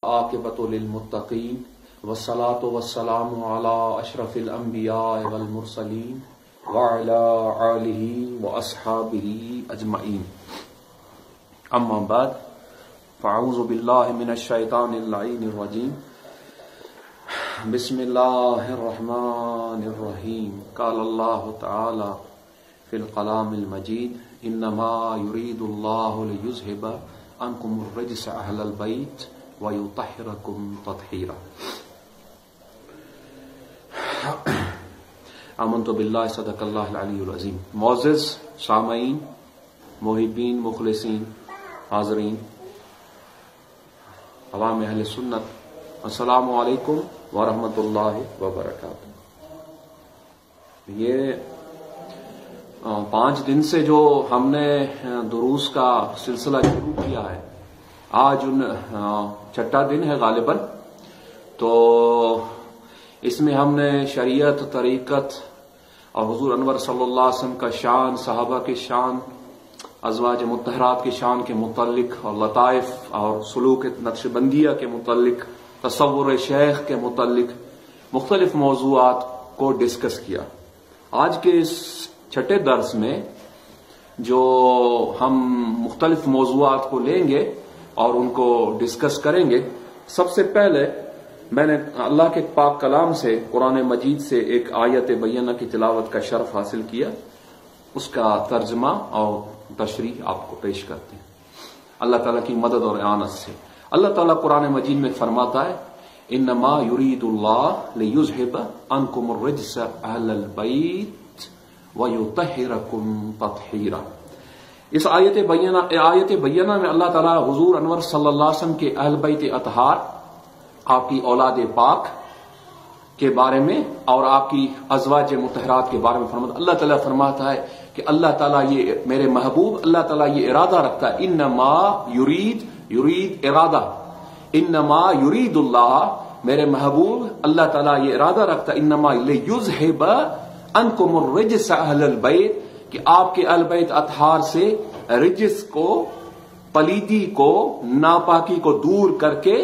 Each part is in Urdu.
والعاقبۃ للمتقین والصلاة والسلام علی اشرف الانبیاء والمرسلین وعلی آلہ واصحابہ اجمعین، اما بعد فاعوذ باللہ من الشیطان اللعین الرجیم، بسم اللہ الرحمن الرحیم۔ قال اللہ تعالی فی الکلام المجید، انما یرید اللہ لیذھب عنکم الرجس اہل البیت ویطہرکم تطہیرا۔ آمنت باللہ، صدق اللہ العلی العظیم۔ معزز سامعین، محبین، مخلصین، حاضرین، عوام اہل سنت، السلام علیکم ورحمۃ اللہ وبرکاتہ۔ یہ 5 دن سے جو ہم نے دروس کا سلسلہ شروع کیا ہے، آج 6واں دن ہے غالباً، تو اس میں ہم نے شریعت، طریقت اور حضور انور صلی اللہ علیہ وسلم کا شان، صحابہ کے شان، ازواج مطہرات کے شان کے متعلق اور لطائف اور سلوک نقش بندیہ کے متعلق، تصور شیخ کے متعلق مختلف موضوعات کو ڈسکس کیا۔ آج کے اس 6 درس میں جو ہم مختلف موضوعات کو لیں گے اور ان کو ڈسکس کریں گے، سب سے پہلے میں نے اللہ کے پاک کلام سے، قرآن مجید سے ایک آیت بینہ کی تلاوت کا شرف حاصل کیا، اس کا ترجمہ اور تشریح آپ کو پیش کرتے ہیں اللہ تعالیٰ کی مدد اور اعانت سے۔ اللہ تعالیٰ قرآن مجید میں فرماتا ہے، انما یرید اللہ لیذھب عنکم الرجس اہل البیت ویطہرکم تطہیرا۔ اس آیت بینہ میں اللہ تعالیٰ حضور انور صلی اللہ علیہ وسلم کے اہل بیت اطہار، آپ کی اولاد پاک کے بارے میں اور آپ کی ازواج مطہرات کے بارے میں فرماتا ہے۔ اللہ تعالیٰ فرماتا ہے کہ اللہ تعالیٰ یہ میرے محبوب، اللہ تعالیٰ یہ ارادہ رکھتا ہے، انما یرید ارادہ، انما یرید اللہ، میرے محبوب اللہ تعالیٰ یہ ارادہ رکھتا ہے، انما لیذھب عنکم الرجس اہل البیت، کہ آپ کے اہل بیت اطہار سے رجس کو، پلیدی کو، ناپاکی کو دور کر کے،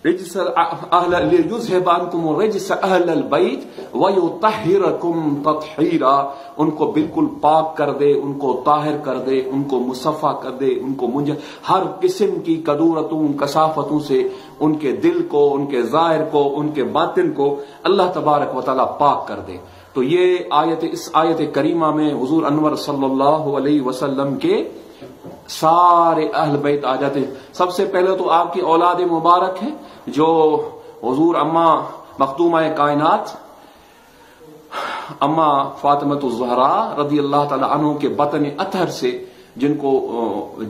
لیذھب عنکم الرجس اہل البیت ویطہرکم تطہیرا، ان کو بالکل پاک کر دے، ان کو طاہر کر دے، ان کو مصفا کر دے، ان کو ہر قسم کی کدورتوں، کثافتوں سے ان کے دل کو، ان کے ظاہر کو، ان کے باطن کو اللہ تبارک و تعالیٰ پاک کر دے۔ تو یہ اس آیت کریمہ میں حضور انور صلی اللہ علیہ وسلم کے سارے اہل بیت آ جاتے ہیں۔ سب سے پہلے تو آپ کی اولاد مبارک ہے، جو حضور اماں مخدومہ کائنات، اماں فاطمۃ الزہراء رضی اللہ تعالی عنہ کے بطن اطہر سے جن کو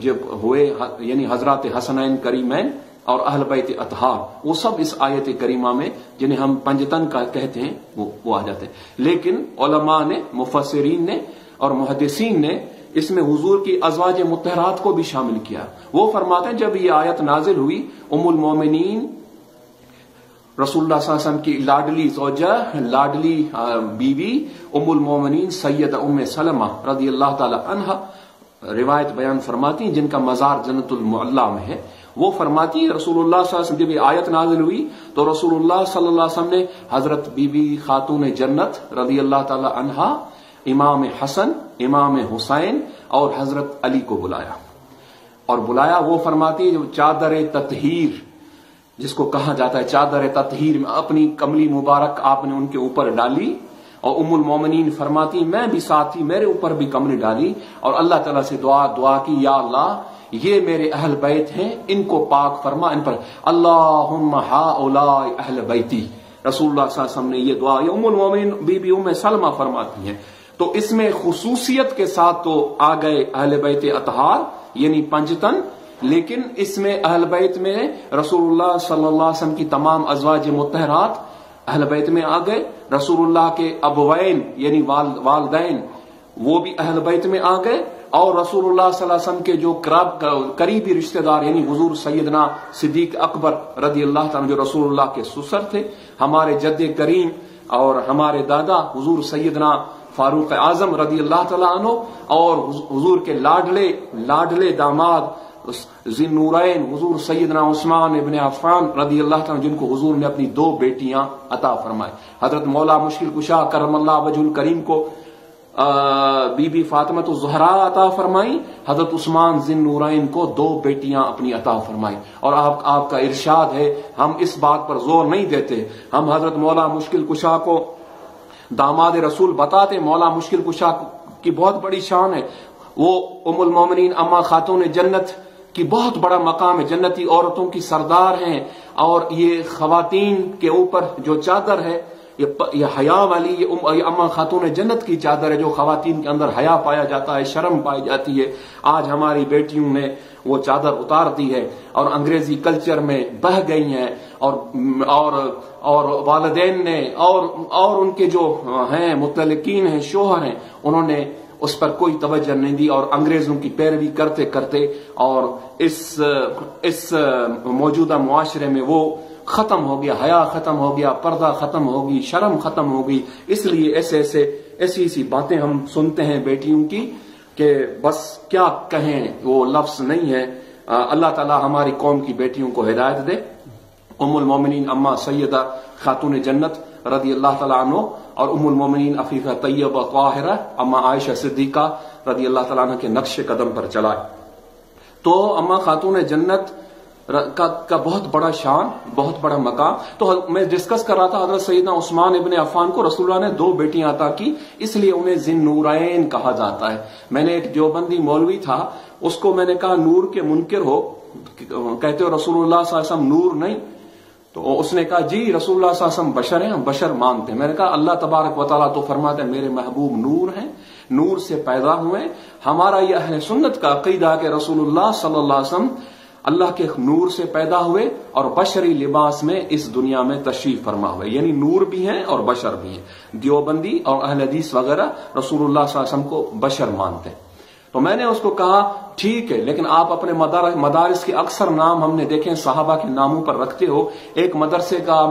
جب ہوئے، یعنی حضرات حسنین کریمین اور اہل بیت اطہار، وہ سب اس آیت کریمہ میں، جنہیں ہم پنجتن کا کہتے ہیں، وہ آ جاتے ہیں۔ لیکن علماء نے، مفسرین نے اور محدثین نے اس میں حضور کی ازواج مطہرات کو بھی شامل کیا۔ وہ فرماتے ہیں جب یہ آیت نازل ہوئی، ام المومنین رسول اللہ صلی اللہ علیہ وسلم کی لاڈلی زوجہ، لاڈلی بیوی ام المومنین سیدہ ام سلمہ رضی اللہ تعالی عنہا روایت بیان فرماتی ہیں، جن کا مزار جنت المعلا میں ہے۔ وہ فرماتی ہیں رسول اللہ صلی اللہ علیہ وسلم جب یہ آیت نازل ہوئی تو رسول اللہ صلی اللہ علیہ وسلم نے حضرت بی بی خاتون جنت رضی اللہ تعالی عنہا، امام حسن، امام حسین اور حضرت علی کو بلایا۔ وہ فرماتی جو چادر تطہیر، جس کو کہا جاتا ہے چادر تطہیر، میں اپنی کملی مبارک آپ نے ان کے اوپر ڈالی، اور ام المومنین فرماتی میں بھی ساتھ ہی، میرے اوپر بھی کملی ڈالی، اور اللہ تعالیٰ سے دعا کی، یا اللہ یہ میرے اہل بیت ہیں، ان کو پاک فرما، ان پر اللہم ہؤلاء اہل بیتی۔ رسول اللہ صلی اللہ علیہ وسلم نے یہ دعا، یہ ام المومنین بی بی ام سلمہ فرماتی ہیں۔ تو اس میں خصوصیت کے ساتھ تو آ گئے اہل بیت اطہار، یعنی پنجتن، لیکن اس میں اہل بیت میں رسول اللہ صلی اللہ علیہ وسلم کی تمام ازواج مطہرات اہل بیت میں آ گئے، رسول اللہ کے ابوین یعنی والدین وہ بھی اہل بیت میں آ گئے، اور رسول اللہ صلی اللہ علیہ وسلم کے جو قریبی رشتہ دار، یعنی حضور سیدنا صدیق اکبر رضی اللہ تعالیٰ جو رسول اللہ کے سسر تھے، ہمارے جد کریم اور ہمارے دادا حضور سیدنا فاروق اعظم رضی اللہ تعالیٰ عنہ، اور حضور کے لاڈلے داماد ذی نورین حضور سیدنا عثمان ابن عفان رضی اللہ تعالیٰ جن کو حضور نے اپنی 2 بیٹیاں عطا فرمائے. حضرت مولا مشکل کشا کرم اللہ وجہ الکریم کو بی بی فاطمہ الزہرا عطا فرمائی. حضرت عثمان ذی نورین کو 2 بیٹیاں اپنی عطا فرمائی. اور آپ کا ارشاد ہے، ہم اس بات پر زور نہیں دیتے، ہم حضرت مولا مشکل کشا کو داماد رسول بتاتے. مولا مشکل کشا کی بہت بڑی شان ہے، وہ ام المومنین اما خاتون جنت کی بہت بڑا مقام ہے، جنتی عورتوں کی سردار ہیں. اور یہ خواتین کے اوپر جو چادر ہے یہ حیا والی، یہ اما خاتون جنت کی چادر ہے، جو خواتین کے اندر حیا پایا جاتا ہے، شرم پائی جاتی ہے. آج ہماری بیٹیوں نے وہ چادر اتار دی ہے اور انگریزی کلچر میں بہہ گئی ہیں، اور والدین نے اور ان کے جو ہیں متعلقین ہیں، شوہر ہیں، انہوں نے اس پر کوئی توجہ نہیں دی اور انگریزوں کی پیروی کرتے کرتے اور اس موجودہ معاشرے میں وہ ختم ہو گیا، حیا ختم ہو گیا، پردہ ختم ہو گئی، شرم ختم ہو گئی. اس لیے ایسی باتیں ہم سنتے ہیں بیٹیوں کی کہ بس کیا کہیں، وہ لفظ نہیں ہے. اللہ تعالی ہماری قوم کی بیٹیوں کو ہدایت دے. ام المومنین اما سیدہ خاتون جنت رضی اللہ تعالیٰ عنہ اور ام المومنین عفیفہ طیبہ طاہرہ اما عائشہ صدیقہ رضی اللہ تعالیٰ عنہ کے نقش قدم پر چلائے. تو اما خاتون جنت کا بہت بڑا شان، بہت بڑا مقام. تو میں ڈسکس کر رہا تھا، حضرت سیدنا عثمان ابن عفان کو رسول اللہ نے 2 بیٹیاں عطا کی، اس لیے انہیں ذی نورین کہا جاتا ہے. میں نے ایک دیوبندی مولوی تھا، اس کو میں نے کہا نور کے منکر ہو، کہتے ہو رسول اللہ صلی اللہ علیہ وسلم نور نہیں؟ تو اس نے کہا جی رسول اللہ صلی اللہ علیہ وسلم بشر ہیں، ہم بشر مانتے ہیں. میں نے کہا اللہ تبارک و تعالیٰ تو فرماتے ہیں میرے محبوب نور ہیں، نور سے پیدا ہوئے. ہمارا یہ اہل سنت کا عقیدہ کہ رسول اللہ صلی اللہ علیہ وسلم اللہ کے نور سے پیدا ہوئے اور بشری لباس میں اس دنیا میں تشریف فرما ہوئے، یعنی نور بھی ہیں اور بشر بھی ہیں. دیوبندی اور اہل حدیث وغیرہ رسول اللہ صلی اللہ علیہ وسلم کو بشر مانتے ہیں. تو میں نے اس کو کہا ٹھیک ہے، لیکن آپ اپنے مدارس کے اکثر نام ہم نے دیکھیں صحابہ کے ناموں پر رکھتے ہو. ایک مدرسے کا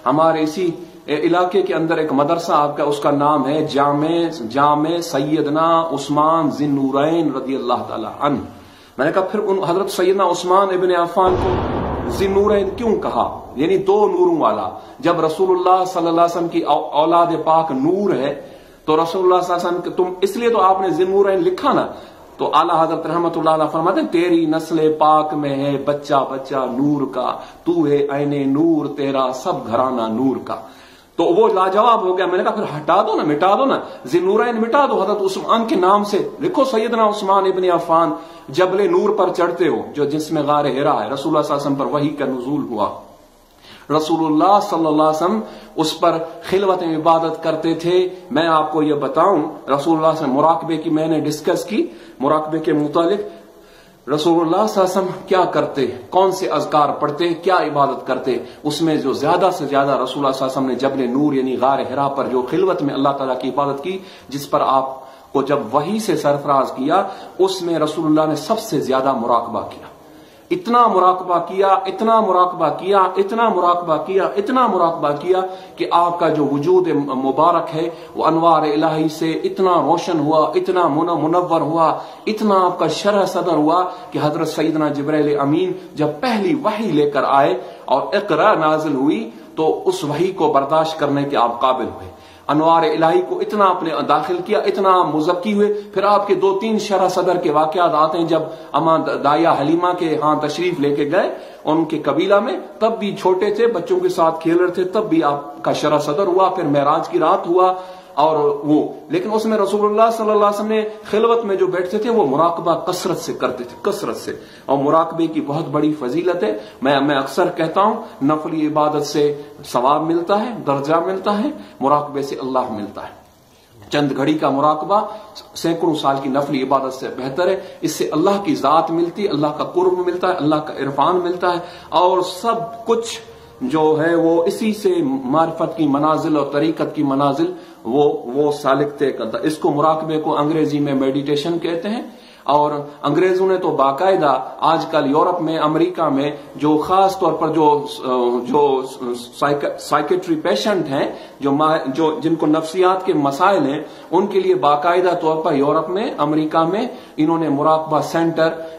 ہمارے اسی علاقے کے اندر ایک مدرسہ آپ کا، اس کا نام ہے جامع سیدنا عثمان ذی نورین رضی اللہ تعالی عنہ. میں نے کہا پھر حضرت سیدنا عثمان ابن عفان کو ذی نورین کیوں کہا، یعنی 2 نوروں والا؟ جب رسول اللہ صلی اللہ علیہ وسلم کی اولاد پاک نور ہے تو رسول اللہ صلی اللہ علیہ وسلم تم اس لیے تو آپ نے ذی نورین لکھا نا. تو اعلیٰ حضرت رحمت اللہ علیہ فرماتے ہیں تیری نسل پاک میں ہے بچہ بچہ نور کا، تو ہے عین نور تیرا سب گھرانہ نور کا. تو وہ لاجواب ہو گیا. میں نے کہا پھر ہٹا دو نا، مٹا دو نا، ذی نورین مٹا دو، حضرت عثمان کے نام سے لکھو سیدنا عثمان ابن عفان. جبل نور پر چڑھتے ہو جو جس میں غار حرا ہے، رسول اللہ صلی اللہ علیہ وسلم پر وحی کا نزول ہوا، رسول اللہ صلی اللہ علیہ وسلم اس پر خلوت میں عبادت کرتے تھے. میں آپ کو یہ بتاؤں رسول اللہ سے مراقبے کی میں نے ڈسکس کی، مراقبے کے متعلق رسول اللہ صلی اللہ علیہ وسلم کیا کرتے، کون سے اذکار پڑھتے، کیا عبادت کرتے. اس میں جو زیادہ سے زیادہ رسول اللہ صلی اللہ علیہ وسلم نے جبل نور یعنی غار حرا پر جو خلوت میں اللہ تعالیٰ کی عبادت کی، جس پر آپ کو جب وحی سے سرفراز کیا، اس میں رسول اللہ نے سب سے زیادہ مراقبہ کیا. اتنا مراقبہ کیا، اتنا مراقبہ کیا، اتنا مراقبہ کیا، اتنا مراقبہ کیا کہ آپ کا جو وجود مبارک ہے وہ انوار الہی سے اتنا روشن ہوا، اتنا منور ہوا، اتنا آپ کا شرح صدر ہوا کہ حضرت سیدنا جبرائیل امین جب پہلی وحی لے کر آئے اور اقرا نازل ہوئی تو اس وحی کو برداشت کرنے کے آپ قابل ہوئے. انوار الہی کو اتنا اپنے داخل کیا، اتنا مزکی ہوئے. پھر آپ کے 2-3 شرح صدر کے واقعات آتے ہیں. جب اما دایا حلیمہ کے ہاں تشریف لے کے گئے ان کے قبیلہ میں، تب بھی چھوٹے تھے، بچوں کے ساتھ کھیل رہے تھے، تب بھی آپ کا شرح صدر ہوا. پھر معراج کی رات ہوا اور وہ، لیکن اس میں رسول اللہ صلی اللہ علیہ وسلم نے خلوت میں جو بیٹھتے تھے وہ مراقبہ کثرت سے کرتے تھے، کثرت سے. اور مراقبے کی بہت بڑی فضیلت ہے. میں اکثر کہتا ہوں نفلی عبادت سے ثواب ملتا ہے، درجہ ملتا ہے، مراقبے سے اللہ ملتا ہے. چند گھڑی کا مراقبہ سینکڑوں سال کی نفلی عبادت سے بہتر ہے. اس سے اللہ کی ذات ملتی، اللہ کا قرب ملتا ہے، اللہ کا عرفان ملتا ہے، اور سب کچھ جو ہے وہ اسی سے معرفت کی منازل اور طریقت کی منازل وہ سالک طے کرتا. اس کو مراقبے کو انگریزی میں میڈیٹیشن کہتے ہیں. اور انگریزوں نے تو باقاعدہ آج کل یورپ میں، امریکہ میں جو خاص طور پر جو سائیکیٹری پیشنٹ ہیں، جو جن کو نفسیات کے مسائل ہیں، ان کے لیے باقاعدہ طور پر یورپ میں، امریکہ میں انہوں نے مراقبہ سینٹر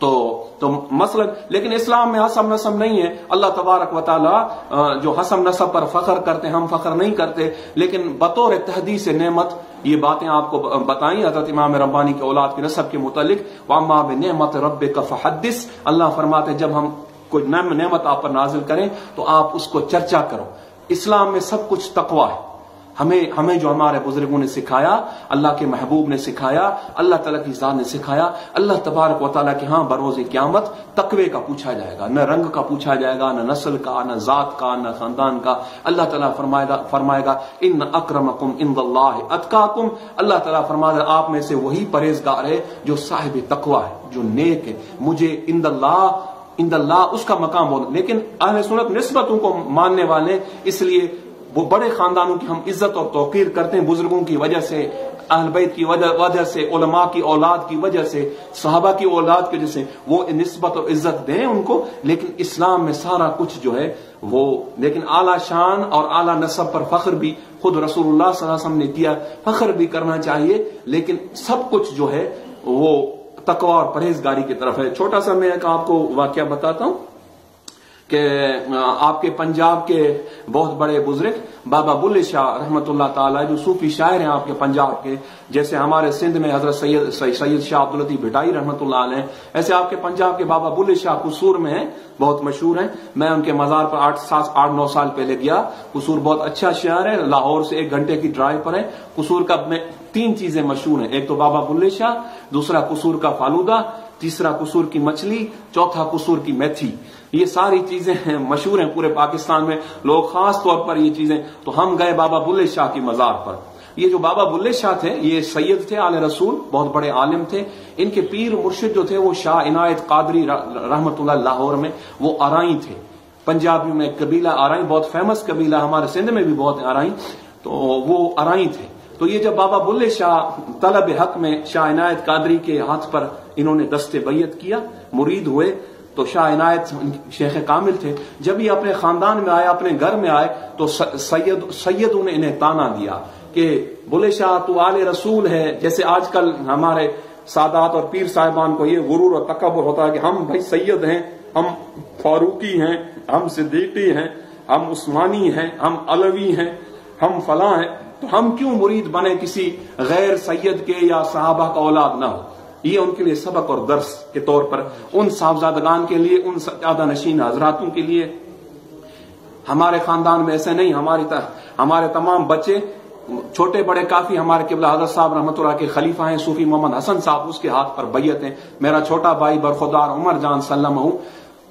تو مثلا لیکن اسلام میں حسب نسب نہیں ہے. اللہ تبارک و تعالی جو حسب نسب پر فخر کرتے ہیں، ہم فخر نہیں کرتے، لیکن بطور تحدیث نعمت یہ باتیں آپ کو بتائیں حضرت امام ربانی کی اولاد کے نسب کے متعلق. وَأَمَّا بِنِعْمَةِ رَبِّكَ فَحَدِّثْ، اللہ فرماتے ہیں جب ہم کوئی نعمت آپ پر نازل کریں تو آپ اس کو چرچا کرو. اسلام میں سب کچھ تقوی ہے. ہمیں جو ہمارے بزرگوں نے سکھایا، اللہ کے محبوب نے سکھایا، اللہ تعالیٰ کی ذات نے سکھایا، اللہ تبارک و تعالیٰ کے ہاں بروز قیامت تقوی کا پوچھا جائے گا، نہ رنگ کا پوچھا جائے گا، نہ نسل کا، نہ ذات کا، نہ خاندان کا. اللہ تعالیٰ فرمائے گا ان اکرمکم عند اللہ اتقاکم. اللہ تعالیٰ فرمائے گا آپ میں سے وہی پرہیزگار ہے جو صاحب تقوی ہے، جو نیک ہے. مجھے عند اللہ اس کا مقام بول. لیکن اہل سنت نسبتوں کو ماننے والے، اس لیے وہ بڑے خاندانوں کی ہم عزت اور توقیر کرتے ہیں، بزرگوں کی وجہ سے، اہل بیت کی وجہ سے، علماء کی اولاد کی وجہ سے، صحابہ کی اولاد کی وجہ سے وہ نسبت اور عزت دیں ان کو. لیکن اسلام میں سارا کچھ جو ہے وہ، لیکن اعلیٰ شان اور اعلیٰ نسب پر فخر بھی خود رسول اللہ صلی اللہ علیہ وسلم نے کیا. فخر بھی کرنا چاہیے، لیکن سب کچھ جو ہے وہ تقوی اور پرہیزگاری کی طرف ہے. چھوٹا سا میں ایک آپ کو واقعہ بتاتا ہوں کہ آپ کے پنجاب کے بہت بڑے بزرگ بابا بلے شاہ رحمۃ اللہ تعالی، جو صوفی شاعر ہیں آپ کے پنجاب کے، جیسے ہمارے سندھ میں حضرت سید شاہ عبداللطیف بھٹائی رحمۃ اللہ علیہ، ایسے آپ کے پنجاب کے بابا بلے شاہ قصور میں ہیں، بہت مشہور ہیں. میں ان کے مزار پر 8-9 سال پہلے گیا. قصور بہت اچھا شہر ہے، لاہور سے 1 گھنٹے کی ڈرائیو پر ہے. قصور کا میں 3 چیزیں مشہور ہیں، ایک تو بابا بلے شاہ، دوسرا قصور کا فالودہ، تیسرا قصور کی مچھلی، چوتھا قصور کی میتھی. یہ ساری چیزیں مشہور ہیں پورے پاکستان میں، لوگ خاص طور پر یہ چیزیں. تو ہم گئے بابا بلے شاہ کی مزار پر. یہ جو بابا بلے شاہ تھے یہ سید تھے آل رسول، بہت بڑے عالم تھے. ان کے پیر مرشد جو تھے وہ شاہ عنایت قادری رحمت اللہ لاہور میں، وہ آرائی تھے. پنجابیوں میں قبیلہ آرائی بہت فیمس قبیلہ، ہمارے سندھ میں بھی بہت آرائی، تو وہ آرائی تھے. تو یہ جب بابا بلے شاہ طلب حق میں شاہ عنایت قادری کے ہاتھ پر انہوں نے دست بیعت کیا، مرید ہوئے، تو شاہ عنایت شیخ کامل تھے. جب یہ اپنے خاندان میں آئے، اپنے گھر میں آئے، تو سیدوں نے انہیں تانا دیا کہ بلے شاہ تو آل رسول ہے. جیسے آج کل ہمارے سادات اور پیر صاحبان کو یہ غرور اور تکبر ہوتا ہے کہ ہم بھائی سید ہیں، ہم فاروقی ہیں، ہم صدیقی ہیں، ہم عثمانی ہیں، ہم علوی ہیں، ہم فلاں ہیں، تو ہم کیوں مرید بنے کسی غیر سید کے یا صحابہ کا اولاد نہ ہو. یہ ان کے لیے سبق اور درس کے طور پر، ان صاحبزادگان کے لیے، ان سجادہ نشین حضراتوں کے لیے. ہمارے خاندان میں ایسے نہیں، ہمارے تمام بچے چھوٹے بڑے کافی ہمارے قبلہ حضرت صاحب رحمۃ اللہ کے خلیفہ ہیں صوفی محمد حسن صاحب، اس کے ہاتھ پر بیعت ہیں. میرا چھوٹا بھائی برخودار عمر جان سلم ہوں،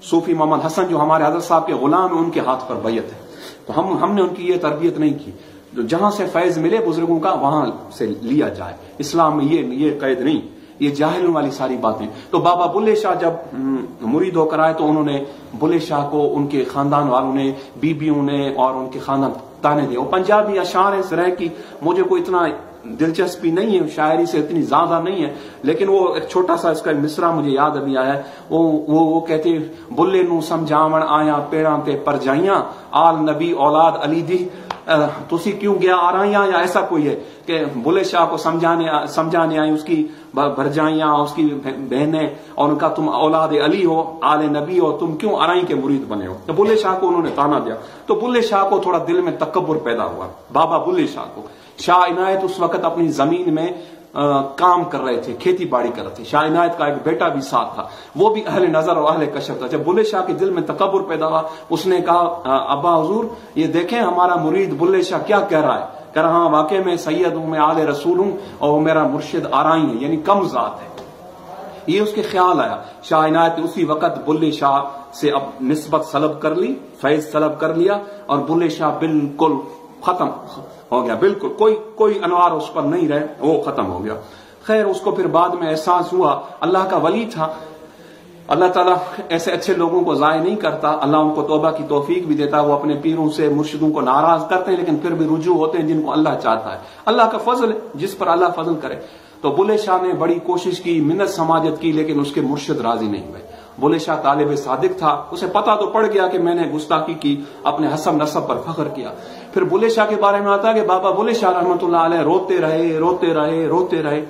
صوفی محمد حسن جو ہمارے حضرت صاحب کے غلام ہیں، ان کے ہاتھ پر بیعت ہے. تو ہم نے ان کی یہ تربیت نہیں کی. جہاں سے فیض ملے بزرگوں کا وہاں سے لیا جائے. اسلام میں یہ قید نہیں، یہ جاہلوں والی ساری باتیں. تو بابا بلے شاہ جب مرید ہو کر آئے تو انہوں نے بلے شاہ کو ان کے خاندان والوں نے، بیبیوں نے اور ان کے خاندان تانے دے. وہ پنجابی اشعار ہیں سرح کی، مجھے کوئی اتنا دلچسپی نہیں ہے، شاعری سے اتنی زیادہ نہیں ہے، لیکن وہ ایک چھوٹا سا اس کا مصرع مجھے یاد ابھی آیا ہے. وہ کہتے بلے نو سمجھاون آیا پیڑاں تے پر جائیاں، آل نبی اولاد علی دی تسی کیوں گیا آرائیاں، یا ایسا کوئی ہے کہ بلے شاہ کو سمجھانے آئی، اس کی بھرجائیاں، اس کی بہنیں، اور ان کا تم اولاد علی ہو، آل نبی ہو، تم کیوں آرائی کے مرید بنے ہو. تو بلے شاہ کو انہوں نے تانا دیا. تو بلے شاہ کو تھوڑا دل میں تکبر پیدا ہوا. بابا بلے شاہ کو، شاہ عنایت اس وقت اپنی زمین میں کام کر رہے تھے، کھیتی باڑی کر رہے تھے. شاہ عنایت کا ایک بیٹا بھی ساتھ تھا، وہ بھی اہل نظر اور اہل کشف تھا. جب بلے شاہ کے دل میں تکبر پیدا ہوا، اس نے کہا ابا حضور یہ دیکھیں ہمارا مرید بلے شاہ کیا کہہ رہا ہے. کہہ رہا ہاں واقع میں سید ہوں، میں آل رسول ہوں، اور وہ میرا مرشد آرائی ہے، یعنی کم ذات ہے. یہ اس کے خیال آیا. شاہ عنایت نے اسی وقت بلے شاہ سے اب نسبت سلب کر لی، فیض سلب کر لیا، اور بلے شاہ بالکل ختم ہو گیا. بالکل کوئی انوار اس پر نہیں رہے، وہ ختم ہو گیا. خیر اس کو پھر بعد میں احساس ہوا، اللہ کا ولی تھا، اللہ تعالیٰ ایسے اچھے لوگوں کو ضائع نہیں کرتا، اللہ ان کو توبہ کی توفیق بھی دیتا. وہ اپنے پیروں سے مرشدوں کو ناراض کرتے ہیں لیکن پھر بھی رجوع ہوتے ہیں جن کو اللہ چاہتا ہے. اللہ کا فضل ہے، جس پر اللہ فضل کرے. تو بلے شاہ نے بڑی کوشش کی، منت سماجت کی، لیکن اس کے مرشد راضی نہیں ہوئے. بلے شاہ طالب صادق تھا، اسے پتا تو پڑ گیا کہ میں نے گستاخی کی، اپنے حسب نسب پر فخر کیا. پھر بلے شاہ کے بارے میں آتا ہے کہ بابا بلے شاہ رحمۃ اللہ علیہ روتے رہے.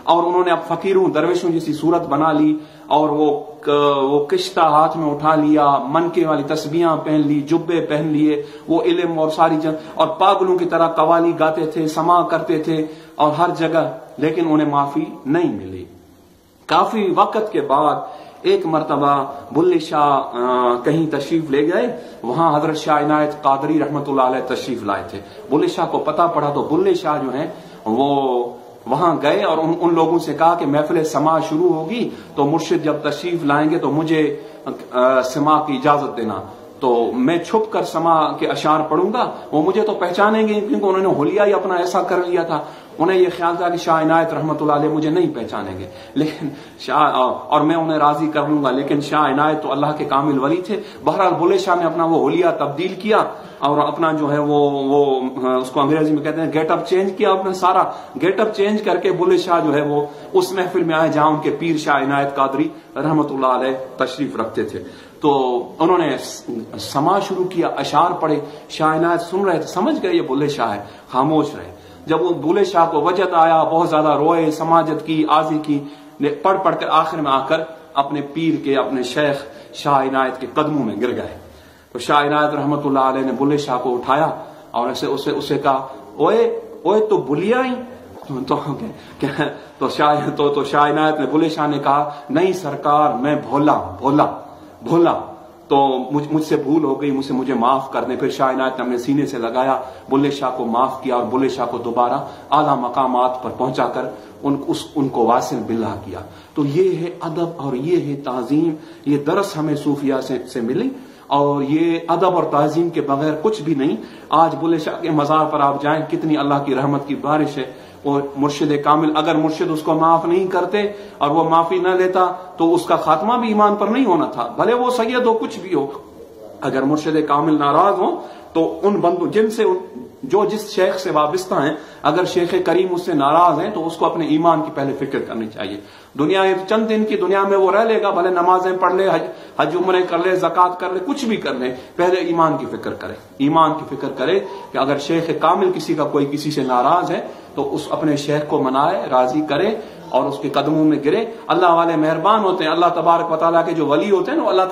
اور انہوں نے اب فقیروں درویشوں جیسی صورت بنا لی اور وہ کشتہ ہاتھ میں اٹھا لیا، منکے والی تسبیحاں پہن لی، جبے پہن لیے، وہ علم اور ساری اور پاگلوں کی طرح قوالی گاتے تھے، سما کرتے تھے اور ہر جگہ، لیکن انہیں معافی نہیں ملی۔ کافی وقت کے بعد ایک مرتبہ بلے شاہ کہیں تشریف لے گئے، وہاں حضرت شاہ عنایت قادری رحمت اللہ علیہ تشریف لائے تھے۔ بلے شاہ کو پتہ پڑا تو بلے شاہ جو ہیں وہ وہاں گئے اور ان لوگوں سے کہا کہ محفل سما شروع ہوگی تو مرشد جب تشریف لائیں گے تو مجھے سما کی اجازت دینا، تو میں چھپ کر سما کے اشعار پڑھوں گا، وہ مجھے تو پہچانیں گے کیونکہ انہوں نے حلیہ ہی اپنا ایسا کر لیا تھا، انہیں یہ خیال تھا کہ شاہ عنایت رحمت اللہ علیہ مجھے نہیں پہچانیں گے، لیکن اور میں انہیں راضی کر لوں گا، لیکن شاہ عنایت تو اللہ کے کامل ولی تھے۔ بہرحال بلے شاہ نے اپنا وہ حلیہ تبدیل کیا اور اپنا جو ہے وہ اس کو انگریزی میں کہتے ہیں گیٹ اپ چینج کیا، اپنا سارا گیٹ اپ چینج کر کے بلے شاہ جو ہے وہ اس محفل میں آئے جہاں ان کے پیر شاہ عنایت قادری رحمت اللہ علیہ تشریف رکھتے تھے۔ تو انہوں نے سما شروع کیا، اشعار پڑھے، شاہ عنایت سن رہے تھے، سمجھ گئے یہ بلے شاہ ہے، خاموش رہے۔ جب وہ بلے شاہ کو وجد آیا، بہت زیادہ روئے، سماجت کی، آزی کی، پڑھ پڑھ کر آخر میں آ کر اپنے پیر کے، اپنے شیخ شاہ عنایت کے قدموں میں گر گئے۔ تو شاہ عنایت رحمت اللہ علیہ نے بلے شاہ کو اٹھایا اور اسے کہا اوے تو بلیا ہی تو شاہ عنایت نے بلے شاہ نے کہا نہیں سرکار، میں بھولا تو مجھ سے بھول ہو گئی، مجھے معاف کر دیں۔ پھر شاہ عنایت نے اپنے سینے سے لگایا، بلے شاہ کو معاف کیا اور بلے شاہ کو دوبارہ اعلیٰ مقامات پر پہنچا کر ان کو واصل باللہ کیا۔ تو یہ ہے ادب اور یہ ہے تعظیم، یہ درس ہمیں صوفیہ سے ملی، اور یہ ادب اور تعظیم کے بغیر کچھ بھی نہیں۔ آج بلے شاہ کے مزار پر آپ جائیں، کتنی اللہ کی رحمت کی بارش ہے، اور مرشد کامل اگر مرشد اس کو معاف نہیں کرتے اور وہ معافی نہ لیتا تو اس کا خاتمہ بھی ایمان پر نہیں ہونا تھا، بھلے وہ سید ہو کچھ بھی ہو۔ اگر مرشد کامل ناراض ہو تو ان بندوں جو جس شیخ سے وابستہ ہیں، اگر شیخ کریم اس سے ناراض ہیں تو اس کو اپنے ایمان کی پہلے فکر کرنی چاہیے۔ دنیا چند دن کی دنیا میں وہ رہ لے گا، بھلے نمازیں پڑھ لے، حج عمرے کر لے، زکوٰۃ کر لے، کچھ بھی کر لے، پہلے ایمان کی فکر کرے، ایمان کی فکر کرے کہ اگر شیخ کامل کسی سے ناراض ہے تو اس اپنے شیخ کو منائے، راضی کرے اور اس کے قدموں میں گرے۔ اللہ والے مہربان ہوتے ہیں، اللہ تبارک و تعالیٰ کے جو ولی ہوتے ہیں نا، اللہ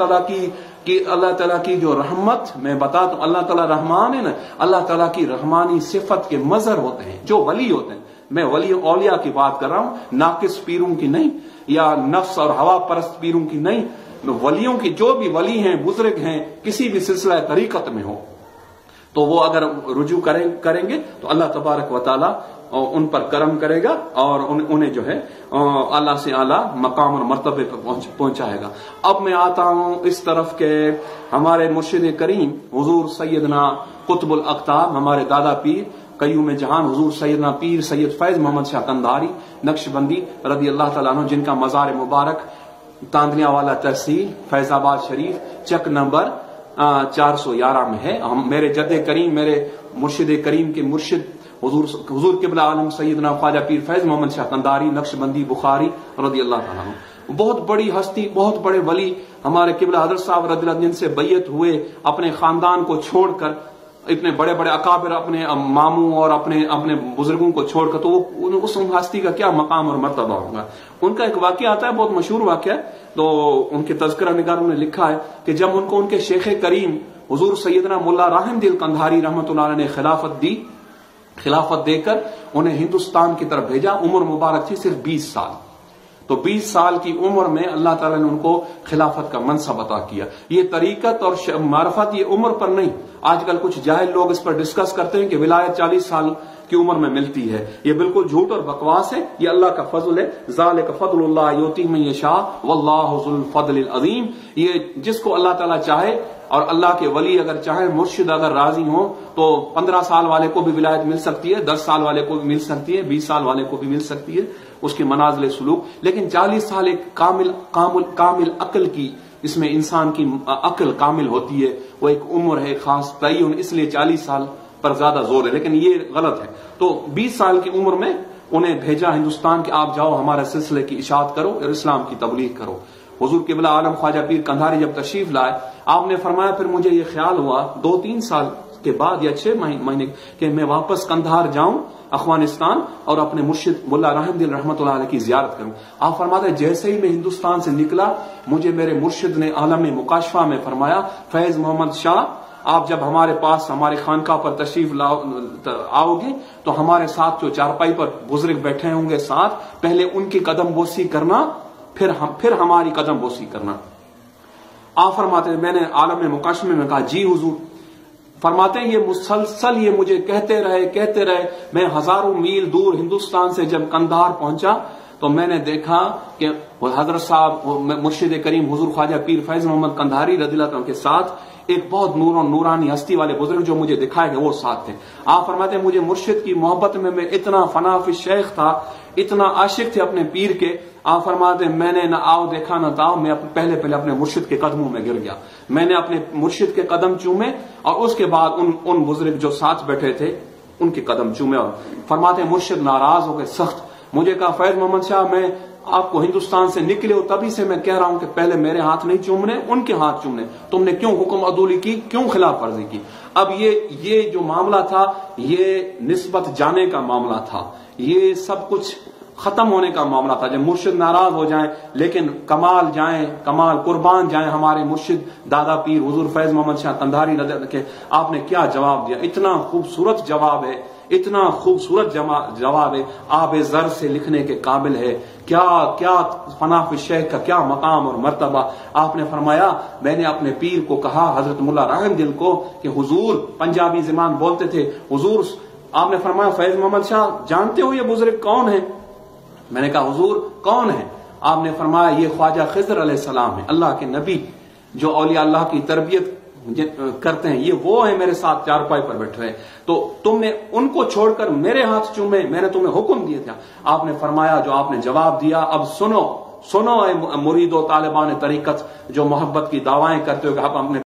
تعالیٰ کی جو رحمت، میں بتا دوں اللہ تعالیٰ رحمان ہے نا، اللہ تعالیٰ کی رحمانی صفت کے مظہر ہوتے ہیں جو ولی ہوتے ہیں۔ میں ولی اولیاء کی بات کر رہا ہوں، ناقص پیروں کی نہیں، یا نفس اور ہوا پرست پیروں کی نہیں، ولیوں کی، جو بھی ولی ہیں، بزرگ ہیں، کسی بھی سلسلہ طریقت میں ہو تو وہ اگر رجوع کریں گے تو اللہ تبارک و تعالیٰ ان پر کرم کرے گا اور انہیں جو ہے اللہ سے اعلیٰ مقام اور مرتبے پر پہنچائے گا۔ اب میں آتا ہوں اس طرف کہ ہمارے مرشد کریم حضور سیدنا قطب الاقطاب، ہمارے دادا پیر قیوم جہان حضور سیدنا پیر سید فیض محمد شاہ قندھاری نقشبندی رضی اللہ تعالیٰ عنہ، جن کا مزار مبارک تاندنیا والا تحصیل فیض آباد شریف چک نمبر 411 میں ہے۔ میرے جد کریم، میرے مرشد کریم کے مرشد حضور قبلہ عالم سیدنا خواجہ پیر فیض محمد شاہ قندھاری نقشبندی بخاری رضی اللہ تعالیٰ عنہ، بہت بڑی ہستی، بہت بڑے ولی، ہمارے قبلہ حضرت صاحب رضی اللہ عنہ جن سے بیعت ہوئے، اپنے خاندان کو چھوڑ کر، اتنے بڑے بڑے اکابر، اپنے ماموں اور اپنے بزرگوں کو چھوڑ کر، تو وہ اس ہستی کا کیا مقام اور مرتبہ ہوگا۔ ان کا ایک واقعہ آتا ہے، بہت مشہور واقعہ ہے، تو ان کے تذکرہ نگاروں نے لکھا ہے کہ جب ان کو ان کے شیخ کریم حضور سیدنا ملا راہم دل قندھاری رحمۃ اللہ علیہ نے خلافت دے کر انہیں ہندوستان کی طرف بھیجا۔ عمر مبارک تھی صرف 20 سال، تو 20 سال کی عمر میں اللہ تعالیٰ نے ان کو خلافت کا منصب عطا کیا۔ یہ طریقت اور معرفت یہ عمر پر نہیں، آج کل کچھ جاہل لوگ اس پر ڈسکس کرتے ہیں کہ ولایت 40 سال کی عمر میں ملتی ہے، یہ بالکل جھوٹ اور بکواس ہے، یہ اللہ کا فضل ہے۔ ذالک فضل اللہ یؤتی من یشاء واللہ ذو الفضل العظیم، یہ جس کو اللہ تعالیٰ چاہے، اور اللہ کے ولی اگر چاہیں، مرشد اگر راضی ہوں تو 15 سال والے کو بھی ولایت مل سکتی ہے، 10 سال والے کو بھی مل سکتی ہے، 20 سال والے کو بھی مل سکتی ہے، اس کی منازل سلوک۔ لیکن 40 سال ایک کامل عقل کی، اس میں انسان کی عقل کامل ہوتی ہے، وہ ایک عمر ہے خاص تعین، اس لیے 40 سال پر زیادہ زور ہے، لیکن یہ غلط ہے۔ تو 20 سال کی عمر میں انہیں بھیجا ہندوستان کہ آپ جاؤ ہمارے سلسلے کی اشاعت کرو اور اسلام کی تبلیغ کرو۔ حضور قبلہ عالم خواجہ پیر قندھاری جب تشریف لائے، آپ نے فرمایا پھر مجھے یہ خیال ہوا 2-3 سال کے بعد یا 6 مہینے کہ میں واپس قندھار جاؤں افغانستان اور اپنے مرشد ملا رحم دل رحمت اللہ علیہ کی زیارت کروں. آپ فرماتے ہیں جیسے ہی میں ہندوستان سے نکلا مجھے میرے مرشد نے عالم مکاشفہ میں فرمایا فیض محمد شاہ آپ جب ہمارے پاس ہمارے خانقاہ پر تشریف آؤ گے تو ہمارے ساتھ جو چارپائی پر بزرگ بیٹھے ہوں گے ساتھ پہلے ان کی قدم بوسی کرنا پھر ہماری قدم بوسی کرنا. آپ فرماتے ہیں میں نے عالم مکاشفہ میں کہا جی حضور. فرماتے ہیں یہ مسلسل یہ مجھے کہتے رہے. میں ہزاروں میل دور ہندوستان سے جب قندھار پہنچا تو میں نے دیکھا کہ حضرت صاحب مرشد کریم حضور خواجہ پیر فیض محمد قندھاری رضی اللہ عنہ کے ساتھ ایک بہت نورانی ہستی والے بزرگ جو مجھے دکھائے گئے وہ ساتھ تھے. آپ فرماتے ہیں مجھے مرشد کی محبت میں اتنا فنا فی شیخ تھا, اتنا عاشق تھے اپنے پیر کے. آپ فرماتے ہیں میں نے نہ آؤ دیکھا نہ تاؤ, میں پہلے اپنے مرشد کے قدموں میں گر گیا. میں نے اپنے مرشد کے قدم چومے اور اس کے بعد ان بزرگ جو ساتھ بیٹھے تھے ان کے قدم چومے. اور فرماتے ہیں مرشد ناراض ہو گئے سخت. مجھے کہا فیض محمد شاہ میں آپ کو ہندوستان سے نکلے ہو تبھی سے میں کہہ رہا ہوں کہ پہلے میرے ہاتھ نہیں چومنے ان کے ہاتھ چومنے. تم نے کیوں حکم عدولی کی, کیوں خلاف ورزی کی؟ اب یہ جو معاملہ تھا یہ نسبت جانے کا معاملہ تھا, یہ سب کچھ ختم ہونے کا معاملہ تھا. جب مرشد ناراض ہو جائیں لیکن کمال قربان جائیں ہمارے مرشد دادا پیر حضور فیض محمد شاہ قندھاری کے. آپ نے کیا جواب دیا, اتنا خوبصورت جواب ہے, اتنا خوبصورت جواب ہے, آب زر سے لکھنے کے قابل ہے. کیا فنا فی شیخ کا کیا مقام اور مرتبہ. آپ نے فرمایا میں نے اپنے پیر کو کہا حضرت ملا رحم دل کو کہ حضور پنجابی زبان بولتے تھے حضور. آپ نے فرمایا فیض محمد شاہ جانتے ہو یہ بزرگ کون ہے؟ میں نے کہا حضور کون ہے؟ آپ نے فرمایا یہ خواجہ خضر علیہ السلام ہے, اللہ کے نبی جو اولیاء اللہ کی تربیت کرتے ہیں. یہ وہ ہیں میرے ساتھ چارپائی پر بیٹھ رہے. تو تم نے ان کو چھوڑ کر میرے ہاتھ چومے, میں نے تمہیں حکم دیے تھا. آپ نے فرمایا جو آپ نے جواب دیا اب سنو اے مرید و طالبان طریقت جو محبت کی دعوائیں کرتے ہو کہ آپ اپنے